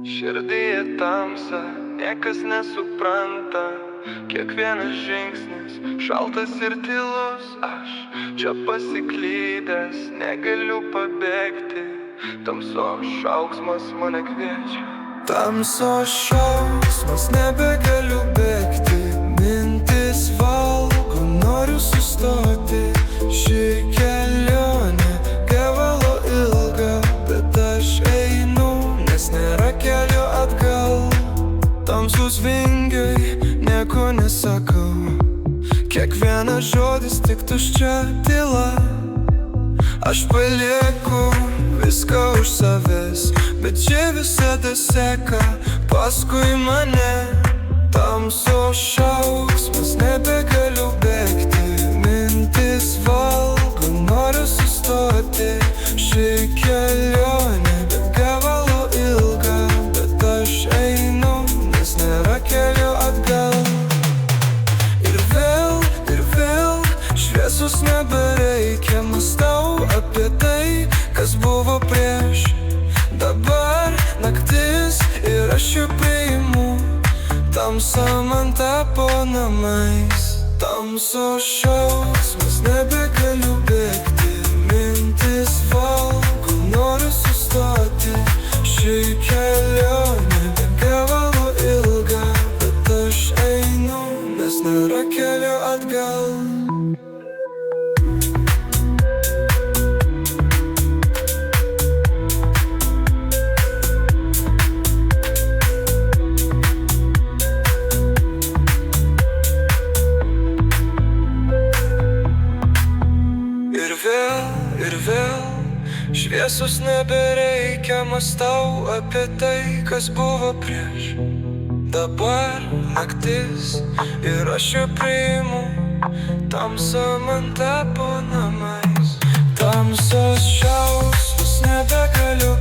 Širdyje tamsa, niekas nesupranta. Kiekvienas žingsnis šaltas ir tylus. Aš čia pasiklydęs, negaliu pabėgti. Tamsos šauksmas mane kviečia. Tamsos šauksmas, nebegaliu bėgti. Mintis valgo, noriu sustoti. Ši kelionė gavalo ilga, bet aš einu, nes nėra kelio atgal. Tamsus vingiai, nieko nesakau. Kiekvienas žodis tik tuščia tyla. Aš palieku viską už savęs, bet čia visada seka paskui mane. Tamsos šauksmas, nebegaliu bėgti. Mintis valgo, noriu sustoti. Ši kelionė be gavalo ilga, bet aš einu, nes nėra kelio atgal. Ir vėl šviesos nebereikia. Mąstau apie tai, kas buvo prieš. Dabar naktis ir aš jau priimu. Tamsa man tapo namais. Tamsos šauksmas, nebegaliu bėgti. Mintis valgo, noriu sustoti. Ši kelionė be gavalo ilga, bet aš einu, nes nėra kelio atgal. Ir vėl šviesos nebereikia. Mąstau apie tai, kas buvo prieš. Dabar naktis ir aš jau priimu. Tamsa man tapo namais. Tamsos šausmas, nebegaliu